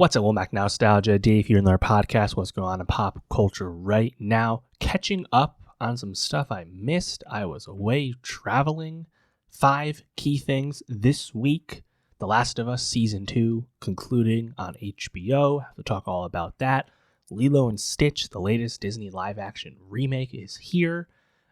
What's up, Womack Nostalgia? Dave here in our podcast. What's going on in pop culture right now? Catching up on some stuff I missed. I was away traveling. 5 key things this week. The Last of Us Season 2 concluding on HBO. Have to talk all about that. Lilo and Sitch, the latest Disney live-action remake, is here.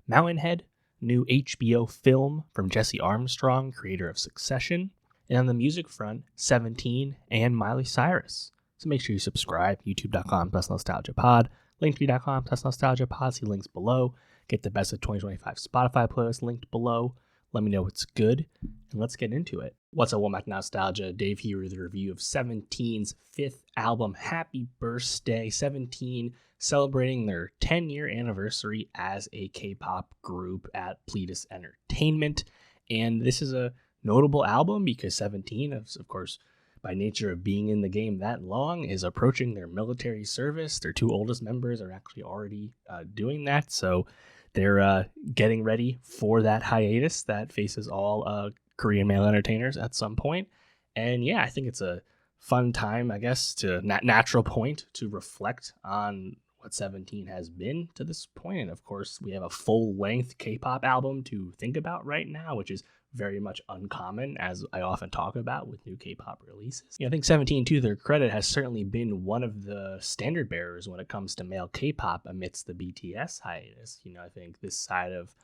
Mountainhead, new HBO film from Jesse Armstrong, creator of Succession. And on the music front, 17 and Miley Cyrus. So make sure you subscribe, youtube.com/nostalgiapod, linktree.com/nostalgiapod, see links below. Get the best of 2025 Spotify playlist linked below. Let me know what's good, and let's get into it. What's up, Womack Nostalgia? Dave here with a review of 17's 5th album, Happy Burstday. 17 celebrating their 10-year anniversary as a K-pop group at Pledis Entertainment. And this is a notable album because 17, of course, by nature of being in the game that long, is approaching their military service. Their 2 oldest members are actually already doing that, so they're getting ready for that hiatus that faces all Korean male entertainers at some point. And yeah, I think it's a fun time, I guess, to natural point to reflect on what 17 has been to this point. And of course, we have a full-length K-pop album to think about right now, which is very much uncommon, as I often talk about with new K-pop releases. I think 17, to their credit, has certainly been one of the standard bearers when it comes to male K-pop amidst the BTS hiatus. I think this side of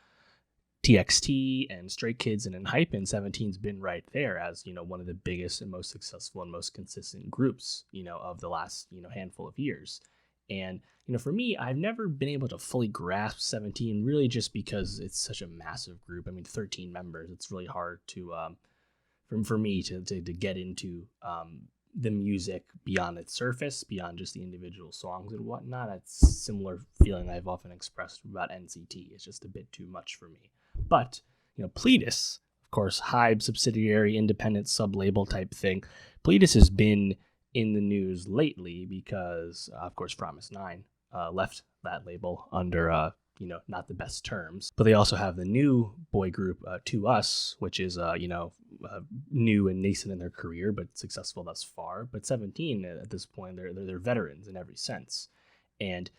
TXT and Stray Kids and ENHYPEN, 17's been right there as, one of the biggest and most successful and most consistent groups, of the last, handful of years. And, for me, I've never been able to fully grasp 17 really just because it's such a massive group. I mean, 13 members. It's really hard to, for me to get into the music beyond its surface, beyond just the individual songs and whatnot. It's a similar feeling I've often expressed about NCT. It's just a bit too much for me. But, Pledis, of course, Hybe subsidiary, independent sub-label type thing. Pledis has been in the news lately because, of course, Promise 9 left that label under, not the best terms. But they also have the new boy group, To Us, which is, new and nascent in their career, but successful thus far. But 17, at this point, they're veterans in every sense. And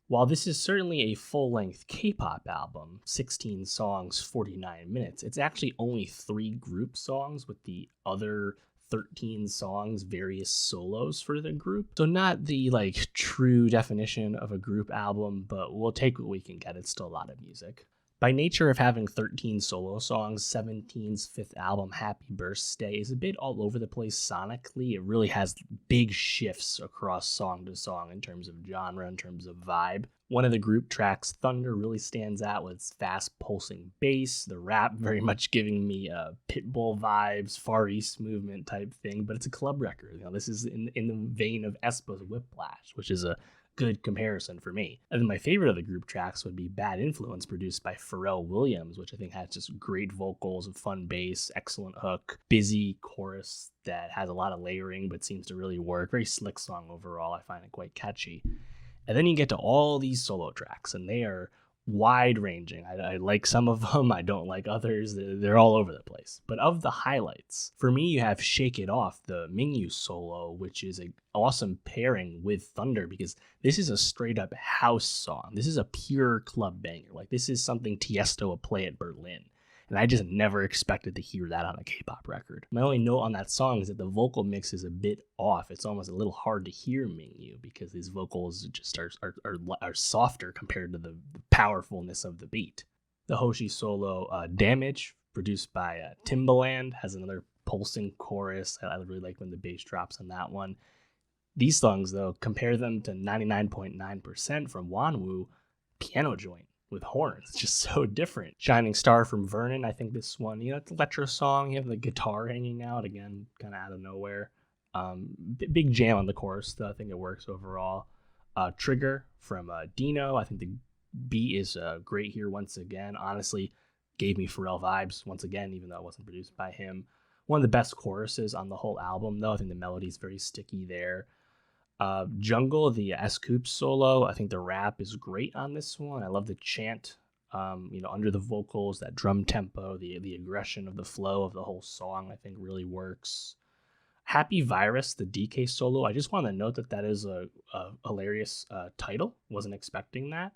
while this is certainly a full-length K-pop album, 16 songs, 49 minutes, it's actually only 3 group songs with the other 13 songs, various solos for the group. So not the true definition of a group album, but we'll take what we can get. It's still a lot of music. By nature of having 13 solo songs, 17's 5th album, Happy Burstday, is a bit all over the place sonically. It really has big shifts across song to song in terms of genre, in terms of vibe. One of the group tracks, Thunder, really stands out with its fast pulsing bass, the rap very much giving me Pitbull vibes, Far East movement type thing, but it's a club record. This is in the vein of aespa's Whiplash, which is a good comparison for me. And then my favorite of the group tracks would be Bad Influence, produced by Pharrell Williams, which I think has just great vocals, a fun bass, excellent hook, busy chorus that has a lot of layering but seems to really work. Very slick song overall. I find it quite catchy. And then you get to all these solo tracks, and they are wide-ranging. I like some of them. I don't like others. They're all over the place. But of the highlights, for me, you have Shake It Off, the Mingyu solo, which is an awesome pairing with Thunder because this is a straight-up house song. This is a pure club banger. This is something Tiesto would play at Berlin. And I just never expected to hear that on a K-pop record. My only note on that song is that the vocal mix is a bit off. It's almost a little hard to hear Mingyu because his vocals just are softer compared to the powerfulness of the beat. The Hoshi solo, Damage, produced by Timbaland, has another pulsing chorus. I really like when the bass drops on that one. These songs, though, compare them to 99.9% from Wanwoo, Piano Joint with horns. It's just so different. Shining Star from Vernon, I think this one, it's an electro song. You have the guitar hanging out, again, kind of out of nowhere. Big jam on the chorus, though. I think it works overall. Trigger from Dino, I think the beat is great here once again. Honestly, gave me Pharrell vibes once again, even though it wasn't produced by him. One of the best choruses on the whole album, though. I think the melody is very sticky there. Jungle, the S-Coupe solo, I think the rap is great on this one. I love the chant, under the vocals, that drum tempo, the aggression of the flow of the whole song, I think really works. Happy Virus, the DK solo. I just want to note that that is a hilarious title. Wasn't expecting that.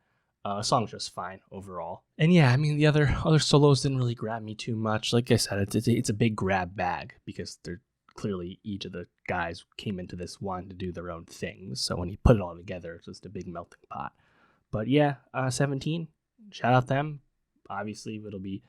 Song's just fine overall. And yeah, I mean the other solos didn't really grab me too much. Like I said, it's a big grab bag because they're clearly each of the guys came into this one to do their own things. So when you put it all together, it's just a big melting pot. But yeah, 17. Shout out them. Obviously, it'll be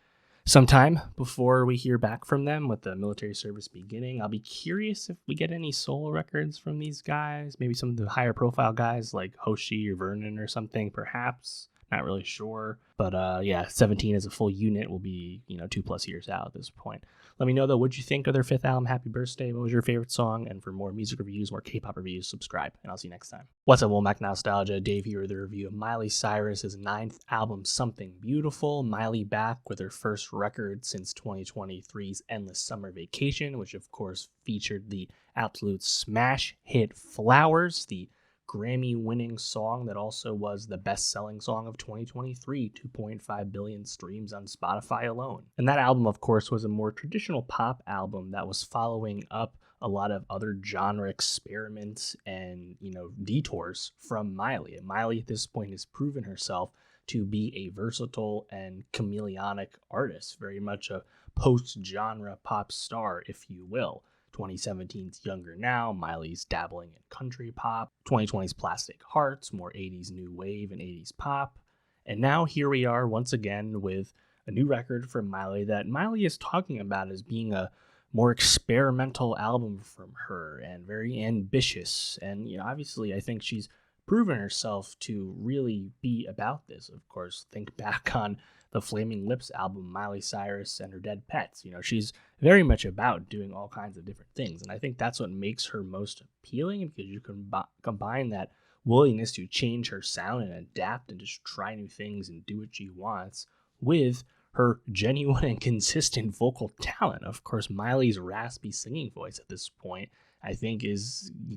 sometime before we hear back from them with the military service beginning. I'll be curious if we get any solo records from these guys. Maybe some of the higher profile guys like Hoshi or Vernon or something, perhaps. Not really sure. But yeah, 17 as a full unit will be, 2+ years out at this point. Let me know, though, what'd you think of their fifth album, Happy Burstday? What was your favorite song? And for more music reviews, more K-pop reviews, subscribe, and I'll see you next time. What's up, Womack Nostalgia? Dave here with a review of Miley Cyrus's 9th album, Something Beautiful. Miley back with her first record since 2023's Endless Summer Vacation, which, of course, featured the absolute smash hit Flowers, the Grammy-winning song that also was the best-selling song of 2023, 2.5 billion streams on Spotify alone. And that album, of course, was a more traditional pop album that was following up a lot of other genre experiments and, detours from Miley. And Miley, at this point, has proven herself to be a versatile and chameleonic artist, very much a post-genre pop star, if you will. 2017's Younger Now, Miley's dabbling in country pop, 2020's Plastic Hearts, more 80s new wave and 80s pop. And now here we are once again with a new record from Miley that Miley is talking about as being a more experimental album from her and very ambitious. And, obviously I think she's proven herself to really be about this. Of course, think back on the Flaming Lips album, Miley Cyrus and Her Dead Pets. She's very much about doing all kinds of different things. And I think that's what makes her most appealing, because you can combine that willingness to change her sound and adapt and just try new things and do what she wants with her genuine and consistent vocal talent. Of course, Miley's raspy singing voice at this point, I think,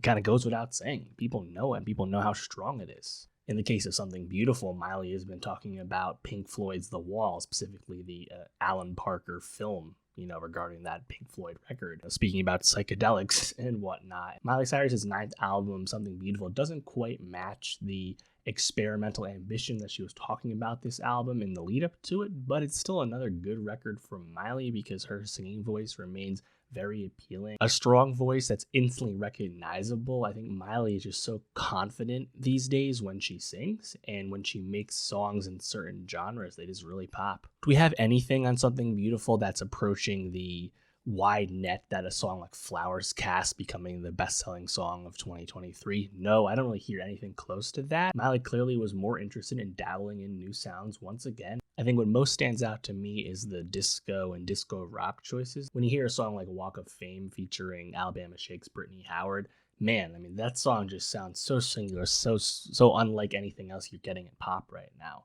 kind of goes without saying. People know it, and people know how strong it is. In the case of Something Beautiful, Miley has been talking about Pink Floyd's The Wall, specifically the Alan Parker film, regarding that Pink Floyd record. Speaking about psychedelics and whatnot, Miley Cyrus's 9th album, Something Beautiful, doesn't quite match the experimental ambition that she was talking about this album in the lead up to it, but it's still another good record from Miley because her singing voice remains very appealing. A strong voice that's instantly recognizable. I think Miley is just so confident these days when she sings, and when she makes songs in certain genres, they just really pop. Do we have anything on Something Beautiful that's approaching the wide net that a song like Flowers cast, becoming the best-selling song of 2023? No, I don't really hear anything close to that. Miley clearly was more interested in dabbling in new sounds once again. I think what most stands out to me is the disco and disco rock choices. When you hear a song like Walk of Fame featuring Alabama Shake's Brittany Howard, man, I mean, that song just sounds so singular, so unlike anything else you're getting in pop right now.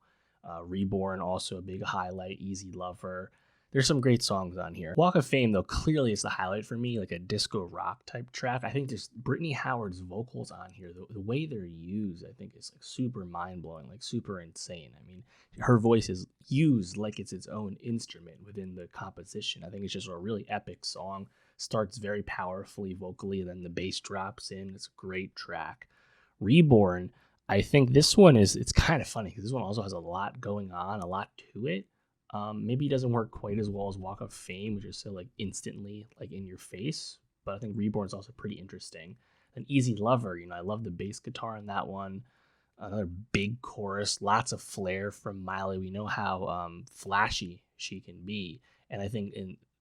Reborn, also a big highlight, Easy Lover. There's some great songs on here. Walk of Fame, though, clearly is the highlight for me, like a disco rock type track. I think just Brittany Howard's vocals on here, the way they're used, I think is like super mind-blowing, like super insane. I mean, her voice is used like it's its own instrument within the composition. I think it's just a really epic song. Starts very powerfully vocally, then the bass drops in. It's a great track. Reborn, I think this one it's kind of funny because this one also has a lot going on, a lot to it. Maybe it doesn't work quite as well as Walk of Fame, which is so like instantly like in your face, but I think Reborn is also pretty interesting. An Easy Lover, I love the bass guitar in that one. Another big chorus, lots of flair from Miley. We know how flashy she can be, and I think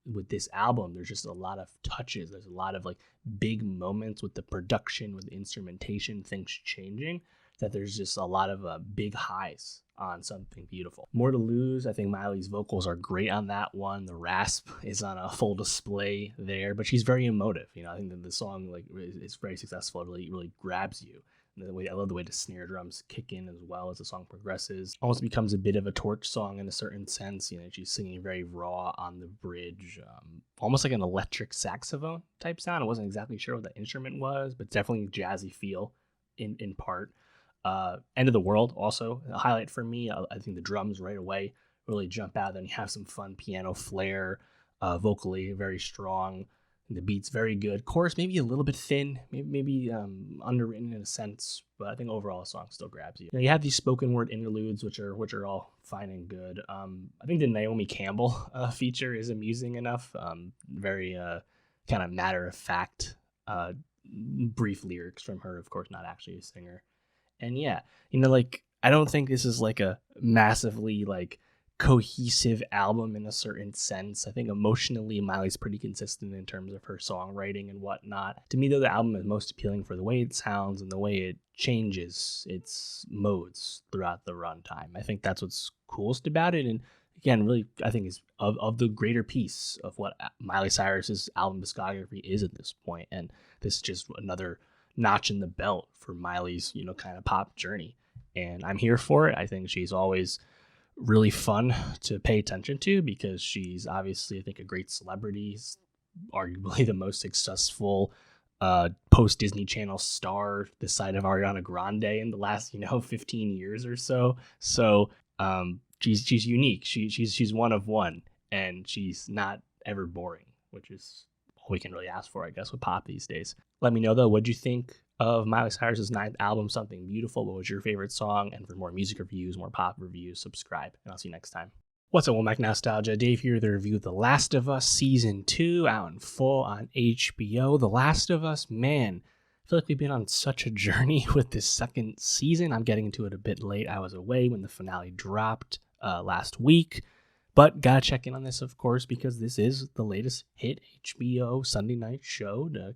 with this album, there's just a lot of touches. There's a lot of like big moments with the production, with the instrumentation, things changing, that there's just a lot of big highs on Something Beautiful. More to Lose, I think Miley's vocals are great on that one. The rasp is on a full display there, but she's very emotive. I think that the song like is very successful. It really grabs you. I love the way the snare drums kick in as well as the song progresses. Almost becomes a bit of a torch song in a certain sense. She's singing very raw on the bridge, almost like an electric saxophone type sound. I wasn't exactly sure what the instrument was, but definitely jazzy feel in part. End of the World, also a highlight for me. I think the drums right away really jump out. Then you have some fun piano flair, vocally very strong. And the beat's very good. Chorus maybe a little bit thin, maybe underwritten in a sense, but I think overall the song still grabs you. Now you have these spoken word interludes, which are all fine and good. I think the Naomi Campbell feature is amusing enough. Very kind of matter of fact, brief lyrics from her, of course, not actually a singer. And yeah, like I don't think this is like a massively like cohesive album in a certain sense. I think emotionally Miley's pretty consistent in terms of her songwriting and whatnot. To me though, the album is most appealing for the way it sounds and the way it changes its modes throughout the runtime. I think that's what's coolest about it, and again really I think is of the greater piece of what Miley Cyrus's album discography is at this point. And this is just another notch in the belt for Miley's kind of pop journey, and I'm here for it. I think she's always really fun to pay attention to because she's obviously, I think, a great celebrity, arguably the most successful post Disney Channel star this side of Ariana Grande in the last 15 years or so. So she's unique. She's one of one, and she's not ever boring, which is all we can really ask for, I guess, with pop these days. Let me know though, what'd you think of Miley Cyrus's 9th album, Something Beautiful? What was your favorite song? And for more music reviews, more pop reviews, subscribe, and I'll see you next time. What's up, Womack Nostalgia? Dave here, the review of The Last of Us Season 2, out in full on HBO. The Last of Us, man, I feel like we've been on such a journey with this second season. I'm getting into it a bit late. I was away when the finale dropped last week, but gotta check in on this, of course, because this is the latest hit HBO Sunday night show to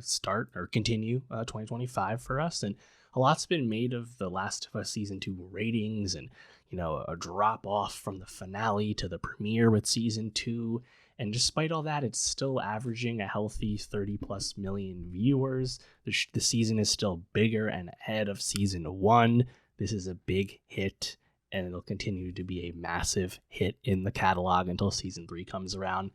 start or continue 2025 for us. And a lot's been made of The Last of Us Season 2 ratings and a drop off from the finale to the premiere with Season 2, and despite all that, it's still averaging a healthy 30 plus million viewers. The season is still bigger and ahead of Season 1. This is a big hit, and it'll continue to be a massive hit in the catalog until Season 3 comes around.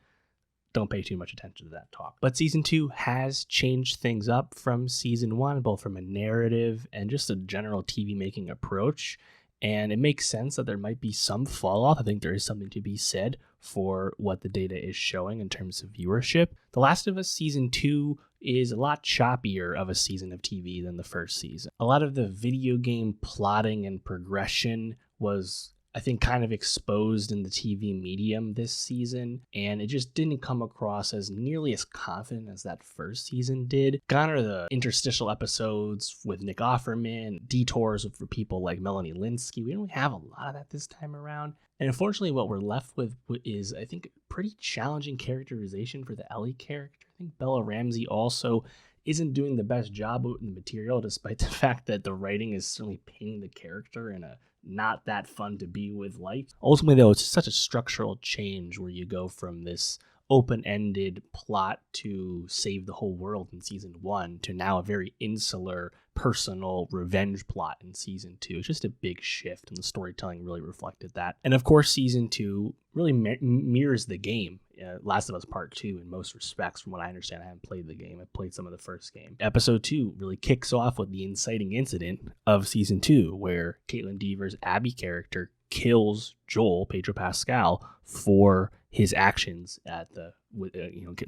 Don't pay too much attention to that talk. But Season 2 has changed things up from Season 1, both from a narrative and just a general TV making approach. And it makes sense that there might be some fall off. I think there is something to be said for what the data is showing in terms of viewership. The Last of Us Season 2 is a lot choppier of a season of TV than the first season. A lot of the video game plotting and progression was, I think, kind of exposed in the TV medium this season, and it just didn't come across as nearly as confident as that first season did. Gone are the interstitial episodes with Nick Offerman, detours for people like Melanie Linsky. We don't really have a lot of that this time around. And unfortunately, what we're left with is, I think, pretty challenging characterization for the Ellie character. I think Bella Ramsey also isn't doing the best job with the material, despite the fact that the writing is certainly painting the character in a not that fun to be with light. Ultimately, though, it's such a structural change where you go from this open-ended plot to save the whole world in Season 1 to now a very insular, personal revenge plot in Season 2. It's just a big shift, and the storytelling really reflected that. And of course, Season 2 really mirrors the game, Last of Us Part 2, in most respects. From what I understand, I haven't played the game. I played some of the first game. Episode 2 really kicks off with the inciting incident of Season 2, where Caitlin Dever's Abby character kills Joel, Pedro Pascal, for his actions at the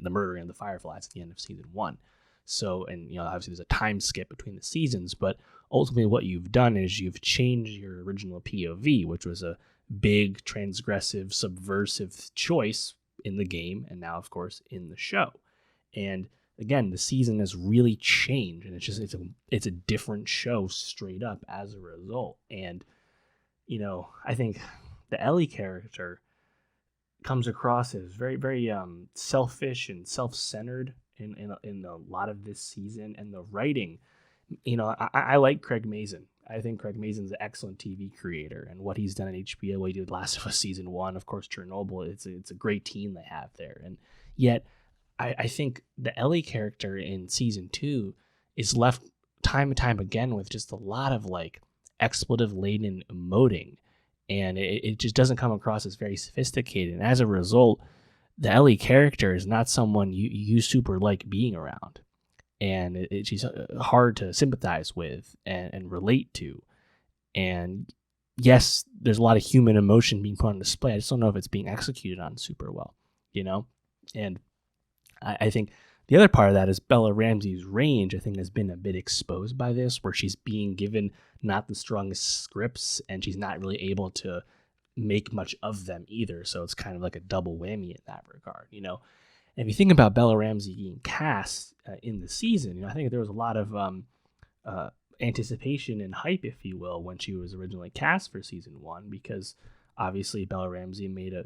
murdering of the Fireflies at the end of Season 1. So, and obviously there's a time skip between the seasons, but ultimately what you've done is you've changed your original POV, which was a big, transgressive, subversive choice in the game, and now, of course, in the show. And again, the season has really changed, and it's a different show straight up as a result. And I think the Ellie character comes across as very, very selfish and self-centered in a lot of this season. And the writing, I like Craig Mazin. I think Craig Mazin's an excellent TV creator, and what he's done at HBO, what he did Last of Us Season 1, of course, Chernobyl, it's a great team they have there. And yet, I think the Ellie character in Season 2 is left time and time again with just a lot of like expletive-laden emoting, and it just doesn't come across as very sophisticated. And as a result, the Ellie character is not someone you super like being around. And she's hard to sympathize with and relate to. And yes, there's a lot of human emotion being put on display. I just don't know if it's being executed on super well, And I think the other part of that is Bella Ramsey's range, I think, has been a bit exposed by this, where she's being given not the strongest scripts and she's not really able to make much of them either. So it's kind of like a double whammy in that regard, you know. And if you think about Bella Ramsey being cast in the season, you know, I think there was a lot of anticipation and hype, if you will, when she was originally cast for season 1, because obviously Bella Ramsey made a,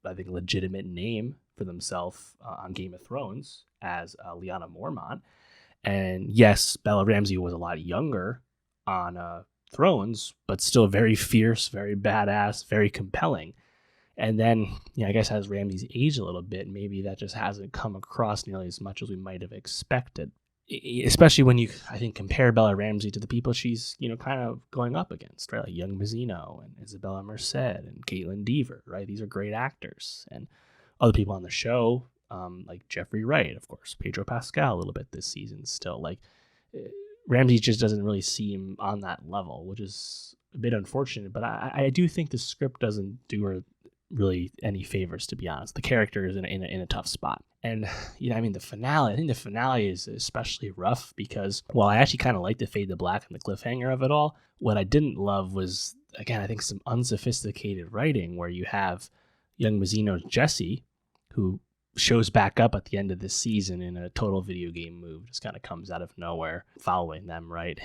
I think, legitimate name for themselves on Game of Thrones as Lyanna Mormont. And yes, Bella Ramsey was a lot younger on Thrones, but still very fierce, very badass, very compelling. And then, you know, I guess as Ramsey's aged a little bit, maybe that just hasn't come across nearly as much as we might have expected. Especially when you, I think, compare Bella Ramsey to the people she's, you know, kind of going up against, right? Like Young Mazzino and Isabella Merced and Caitlin Dever, right? These are great actors. And other people on the show, like Jeffrey Wright, of course, Pedro Pascal a little bit this season still. Like Ramsey just doesn't really seem on that level, which is a bit unfortunate. But I do think the script doesn't do her really any favors, to be honest. The character is in a tough spot. And, you know, I mean, the finale, I think the finale is especially rough because while I actually kind of like the fade to black and the cliffhanger of it all, what I didn't love was, again, I think some unsophisticated writing where you have young Mazzino's Jesse, who shows back up at the end of this season in a total video game move, just kind of comes out of nowhere following them, right?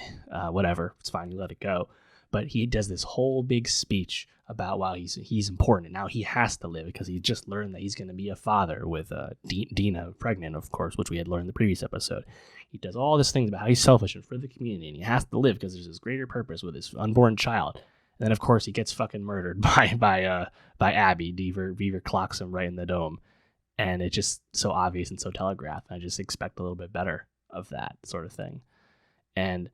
Whatever, it's fine, you let it go. But he does this whole big speech about, wow, he's important, and now he has to live because he just learned that he's going to be a father with Dina pregnant, of course, which we had learned in the previous episode. He does all these things about how he's selfish and for the community, and he has to live because there's this greater purpose with his unborn child. And then, of course, he gets fucking murdered by Abby. Deaver clocks him right in the dome, and it's just so obvious and so telegraphed. I just expect a little bit better of that sort of thing. And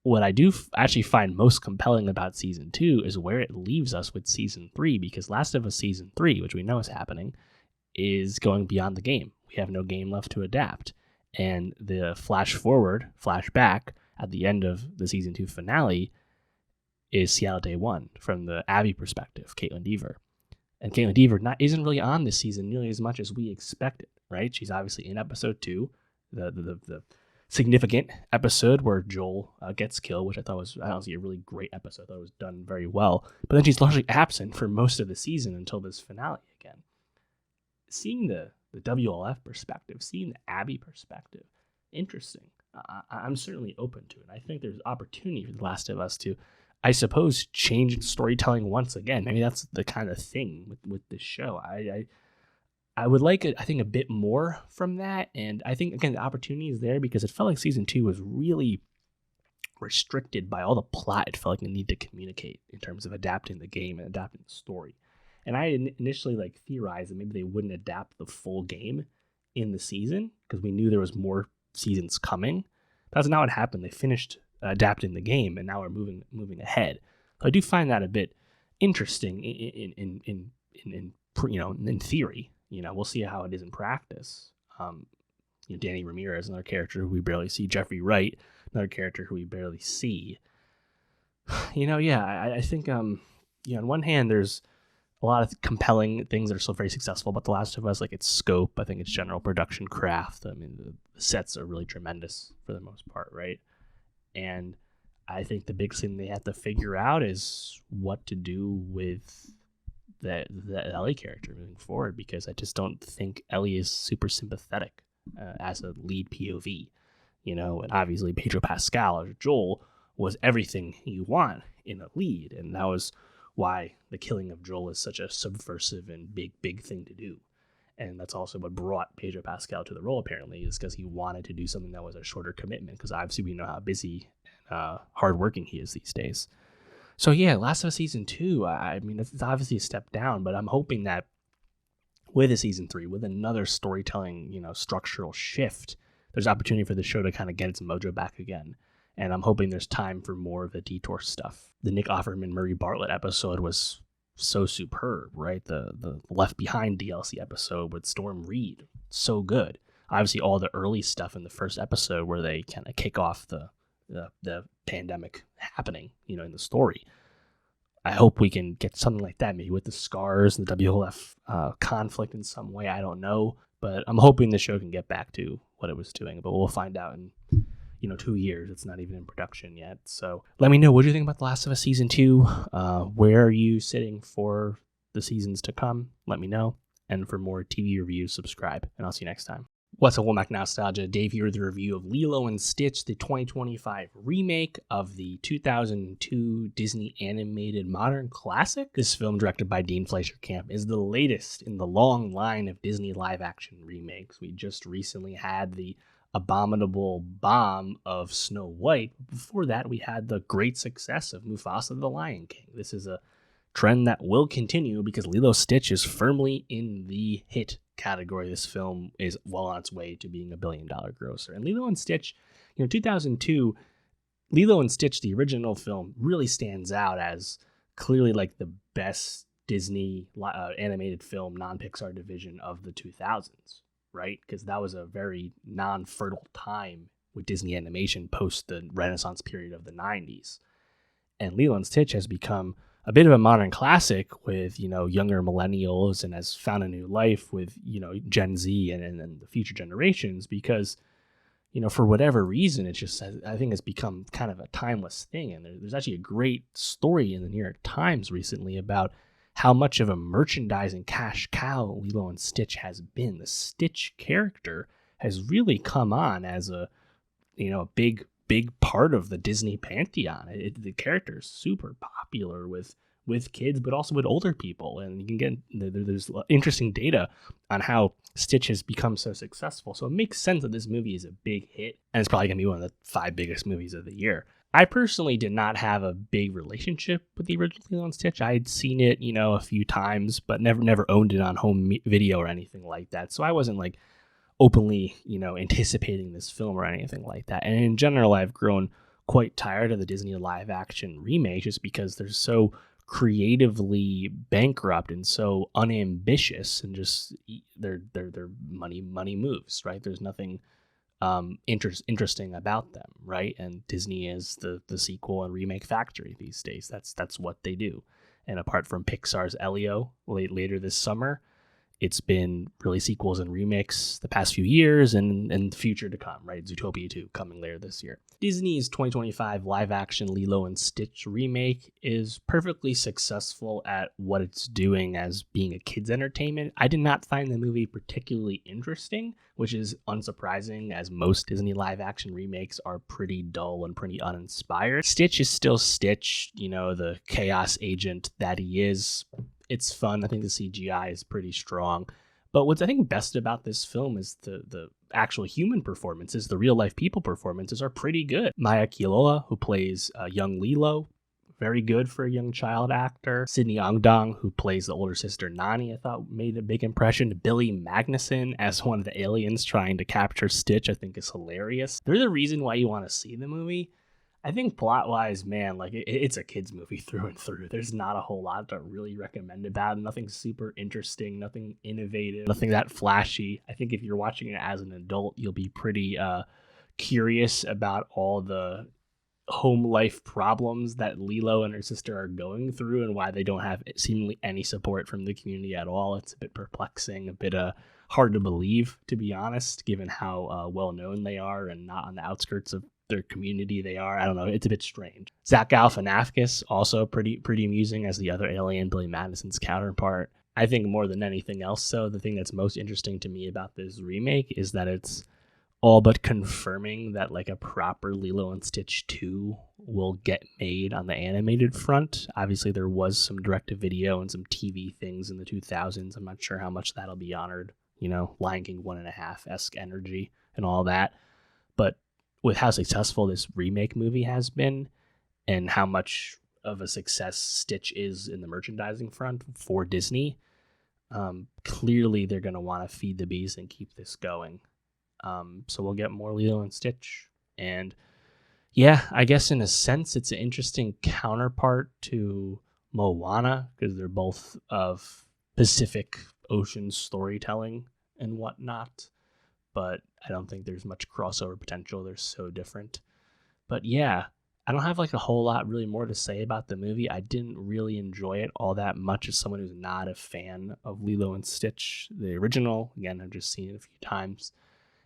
what I do actually find most compelling about season 2 is where it leaves us with season 3, because Last of Us season 3, which we know is happening, is going beyond the game. We have no game left to adapt. And the flashback at the end of the season 2 finale is Seattle Day 1 from the Abby perspective, Caitlin Dever. And Caitlin Dever isn't really on this season nearly as much as we expected, right? She's obviously in episode 2, the significant episode where Joel gets killed, which I thought was honestly a really great episode. I thought it was done very well. But then she's largely absent for most of the season until this finale again. Seeing the WLF perspective, seeing the Abby perspective, interesting. I'm certainly open to it. I think there's opportunity for The Last of Us to, I suppose, change storytelling once again. Maybe that's the kind of thing with this show. I would like, I think, a bit more from that. And I think, again, the opportunity is there because it felt like season 2 was really restricted by all the plot it felt like it needed to communicate in terms of adapting the game and adapting the story. And I initially theorized that maybe they wouldn't adapt the full game in the season because we knew there was more seasons coming. That's not what happened. They finished adapting the game, and now we're moving ahead. So I do find that a bit interesting in theory. You know, we'll see how it is in practice. Danny Ramirez, another character who we barely see. Jeffrey Wright, another character who we barely see. I think, on one hand, there's a lot of compelling things that are still very successful about The Last of Us, like its scope. I think its general production craft. I mean, the sets are really tremendous for the most part, right? And I think the big thing they have to figure out is what to do with the Ellie character moving forward, because I just don't think Ellie is super sympathetic as a lead POV, and obviously Pedro Pascal as Joel was everything you want in a lead, and that was why the killing of Joel is such a subversive and big thing to do. And that's also what brought Pedro Pascal to the role, apparently, is because he wanted to do something that was a shorter commitment, because obviously we know how busy and hardworking he is these days. So yeah, Last of Us Season 2, I mean, it's obviously a step down, but I'm hoping that with a Season 3, with another storytelling, structural shift, there's opportunity for the show to kind of get its mojo back again. And I'm hoping there's time for more of the detour stuff. The Nick Offerman Murray Bartlett episode was so superb, right? The Left Behind DLC episode with Storm Reed, so good. Obviously, all the early stuff in the first episode where they kind of kick off the pandemic happening, in the story. I hope we can get something like that, maybe with the scars and the WLF conflict in some way. I don't know, But I'm hoping the show can get back to what it was doing, but we'll find out in 2 years. It's not even in production yet. So let me know, what do you think about The Last of Us Season 2? Where are you sitting for the seasons to come? Let me know. And for more TV reviews, subscribe, and I'll see you next time. What's up, Womack Nostalgia? Dave here with the review of Lilo and Sitch, the 2025 remake of the 2002 Disney animated modern classic. This film, directed by Dean Fleischer Camp, is the latest in the long line of Disney live-action remakes. We just recently had the abominable bomb of Snow White. Before that, we had the great success of Mufasa the Lion King. This is a trend that will continue because Lilo and Sitch is firmly in the hit category. This film is well on its way to being a $1 billion grosser. And Lilo and Sitch, 2002, Lilo and Sitch, the original film, really stands out as clearly like the best Disney animated film, non-Pixar division of the 2000s, right? Because that was a very non-fertile time with Disney animation post the Renaissance period of the 90s. And Lilo and Sitch has become a bit of a modern classic with, younger millennials, and has found a new life with, Gen Z and the future generations because, for whatever reason, it's just, I think it's become kind of a timeless thing. And there's actually a great story in the New York Times recently about how much of a merchandising cash cow Lilo and Stitch has been. The Stitch character has really come on as a, big part of the Disney pantheon. The character is super popular with kids, but also with older people. And you can get, there's interesting data on how Stitch has become so successful. So it makes sense that this movie is a big hit, and it's probably going to be one of the 5 biggest movies of the year. I personally did not have a big relationship with the original Lilo and Stitch. I had seen it, a few times, but never owned it on home video or anything like that. So I wasn't like openly, anticipating this film or anything like that. And in general, I've grown quite tired of the Disney live action remakes just because they're so creatively bankrupt and so unambitious, and just they're money moves, right? There's nothing interesting about them, right? And Disney is the sequel and remake factory these days. That's what they do. And apart from Pixar's Elio later this summer, it's been really sequels and remakes the past few years and the future to come, right? Zootopia 2 coming later this year. Disney's 2025 live-action Lilo and Stitch remake is perfectly successful at what it's doing as being a kid's entertainment. I did not find the movie particularly interesting, which is unsurprising as most Disney live-action remakes are pretty dull and pretty uninspired. Stitch is still Stitch, the chaos agent that he is. It's fun. I think the CGI is pretty strong. But what's I think best about this film is the actual human performances. The real life people performances are pretty good. Maya Kealoha, who plays young Lilo, very good for a young child actor. Sydney Ongdong, who plays the older sister Nani, I thought made a big impression. Billy Magnuson as one of the aliens trying to capture Stitch, I think is hilarious. They're the reason why you want to see the movie. I think plot-wise, man, like it's a kid's movie through and through. There's not a whole lot to really recommend about it. Nothing super interesting, nothing innovative, nothing that flashy. I think if you're watching it as an adult, you'll be pretty curious about all the home life problems that Lilo and her sister are going through and why they don't have seemingly any support from the community at all. It's a bit perplexing, a bit hard to believe, to be honest, given how well-known they are and not on the outskirts of their community they are. I don't know. It's a bit strange. Zach Galifianakis, also pretty amusing as the other alien, Billy Madison's counterpart. I think more than anything else, though, the thing that's most interesting to me about this remake is that it's all but confirming that like a proper Lilo and Stitch 2 will get made on the animated front. Obviously, there was some direct-to-video and some TV things in the 2000s. I'm not sure how much that'll be honored. Lion King 1.5-esque energy and all that. But with how successful this remake movie has been and how much of a success Stitch is in the merchandising front for Disney, clearly they're going to want to feed the beast and keep this going. So we'll get more Lilo and Stitch. And yeah, I guess in a sense, it's an interesting counterpart to Moana because they're both of Pacific Ocean storytelling and whatnot. But I don't think there's much crossover potential. They're so different. But yeah, I don't have like a whole lot really more to say about the movie. I didn't really enjoy it all that much as someone who's not a fan of Lilo and Stitch, the original. Again, I've just seen it a few times.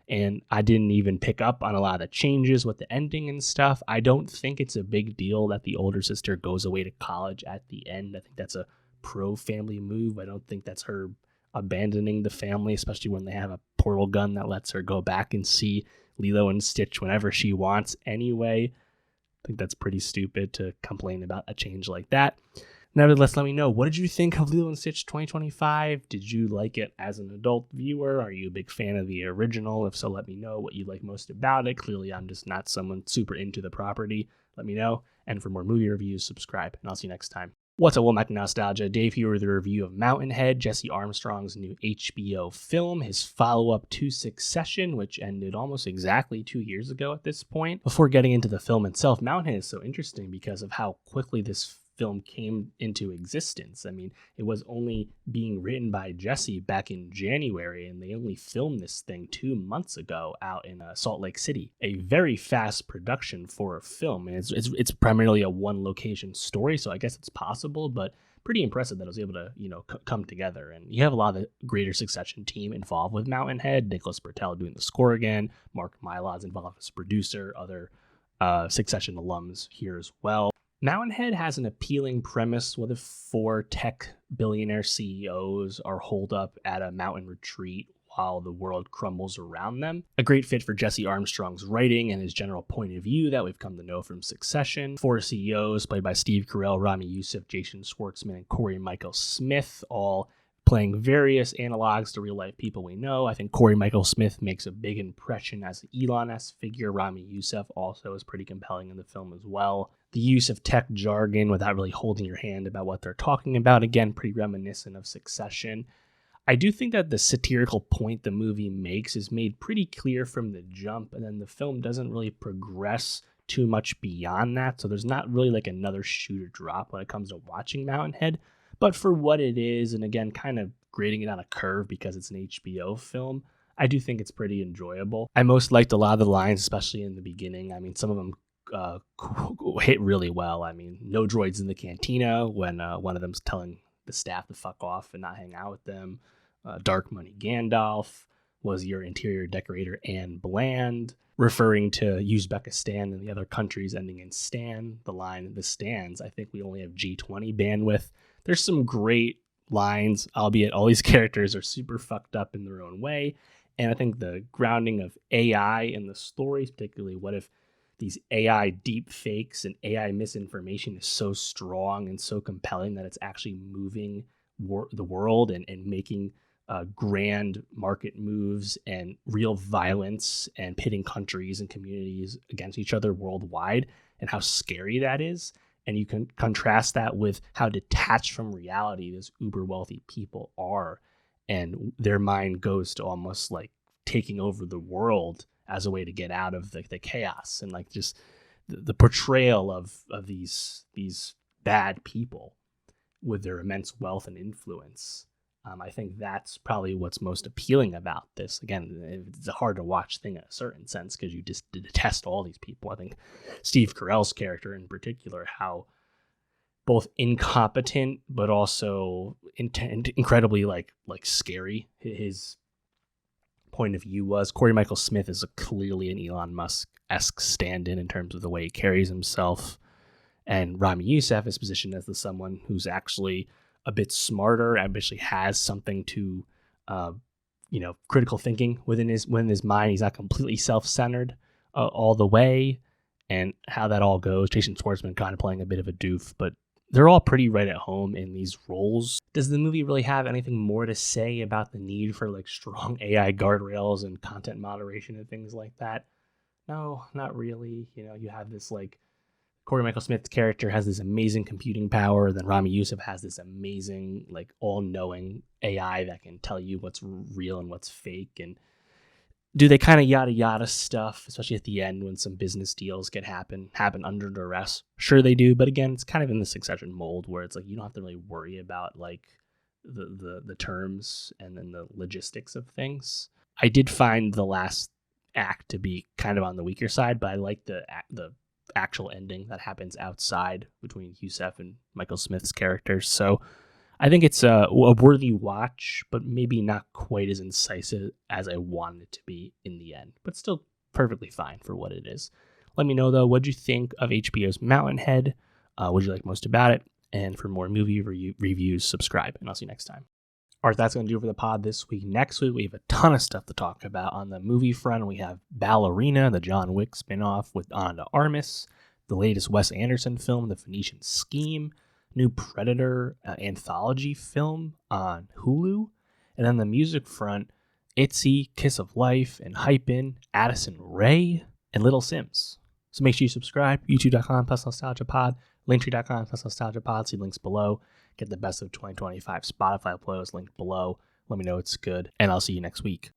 And I didn't even pick up on a lot of the changes with the ending and stuff. I don't think it's a big deal that the older sister goes away to college at the end. I think that's a pro-family move. I don't think that's her abandoning the family, especially when they have a portal gun that lets her go back and see Lilo and Stitch whenever she wants anyway. I think that's pretty stupid to complain about a change like that. Nevertheless, let me know, what did you think of Lilo and Stitch 2025? Did you like it as an adult viewer? Are you a big fan of the original? If so, let me know what you like most about it. Clearly, I'm just not someone super into the property. Let me know. And for more movie reviews, subscribe. And I'll see you next time. What's up, Welcome Back to Nostalgia. Dave here with a review of Mountainhead, Jesse Armstrong's new HBO film, his follow-up to Succession, which ended almost exactly 2 years ago at this point. Before getting into the film itself, Mountainhead is so interesting because of how quickly this film came into existence. I mean, it was only being written by Jesse back in January, and they only filmed this thing 2 months ago out in Salt Lake City. A very fast production for a film, and it's primarily a one location story, so I guess it's possible, but pretty impressive that it was able to come together. And you have a lot of the greater Succession team involved with Mountainhead. Nicholas Bertel doing the score again, Mark Mylad's involved as producer, other Succession alums here as well. Mountainhead has an appealing premise. What if 4 tech billionaire CEOs are holed up at a mountain retreat while the world crumbles around them? A great fit for Jesse Armstrong's writing and his general point of view that we've come to know from Succession. 4 CEOs played by Steve Carell, Rami Youssef, Jason Schwartzman, and Corey Michael Smith, all playing various analogs to real-life people we know. I think Corey Michael Smith makes a big impression as an Elon-esque figure. Rami Youssef also is pretty compelling in the film as well. The use of tech jargon without really holding your hand about what they're talking about, again, pretty reminiscent of Succession. I do think that the satirical point the movie makes is made pretty clear from the jump, and then the film doesn't really progress too much beyond that, so there's not really like another shoe to drop when it comes to watching Mountainhead. But for what it is, and again, kind of grading it on a curve because it's an HBO film, I do think it's pretty enjoyable. I most liked a lot of the lines, especially in the beginning. I mean, some of them hit really well. I mean, no droids in the cantina when one of them's telling the staff to fuck off and not hang out with them. Dark Money Gandalf was your interior decorator Anne Bland, referring to Uzbekistan and the other countries ending in Stan. The line, the stands, I think we only have G20 bandwidth. There's some great lines, albeit all these characters are super fucked up in their own way. And I think the grounding of AI in the stories, particularly what if these AI deep fakes and AI misinformation is so strong and so compelling that it's actually moving the world and making grand market moves and real violence and pitting countries and communities against each other worldwide, and how scary that is. And you can contrast that with how detached from reality these uber wealthy people are, and their mind goes to almost like taking over the world as a way to get out of the chaos, and like just the portrayal of these bad people with their immense wealth and influence. I think that's probably what's most appealing about this. Again, it's a hard to watch thing in a certain sense because you just detest all these people. I think Steve Carell's character in particular, how both incompetent but also incredibly like scary his point of view was. Corey Michael Smith is clearly an Elon Musk-esque stand-in in terms of the way he carries himself. And Rami Youssef is positioned as someone who's actually a bit smarter, actually has something to, critical thinking within his mind. He's not completely self-centered all the way, and how that all goes. Jason Schwartzman kind of playing a bit of a doof, but they're all pretty right at home in these roles. Does the movie really have anything more to say about the need for like strong AI guardrails and content moderation and things like that? No, not really. You have this like Corey Michael Smith's character has this amazing computing power. Then Rami Youssef has this amazing, like, all-knowing AI that can tell you what's real and what's fake. And do they kind of yada yada stuff, especially at the end when some business deals happen under duress? Sure they do, but again, it's kind of in the Succession mold where it's like you don't have to really worry about like the terms and then the logistics of things. I did find the last act to be kind of on the weaker side, but I like the actual ending that happens outside between Yusef and Michael Smith's characters. So I think it's a worthy watch, but maybe not quite as incisive as I wanted it to be in the end, but still perfectly fine for what it is. Let me know, though, what'd you think of HBO's Mountainhead? What'd you like most about it? And for more movie reviews, subscribe, and I'll see you next time. All right, that's going to do it for the pod this week. Next week, we have a ton of stuff to talk about. On the movie front, we have Ballerina, the John Wick spinoff with Ana Armas, the latest Wes Anderson film, The Phoenician Scheme, new Predator anthology film on Hulu. And on the music front, Itzy, Kiss of Life, and Hypin, Addison Rae, and Little Sims. So make sure you subscribe, youtube.com/nostalgiapod, linktree.com/nostalgiapod, see links below. Get the best of 2025 Spotify playlist linked below. Let me know it's good, and I'll see you next week.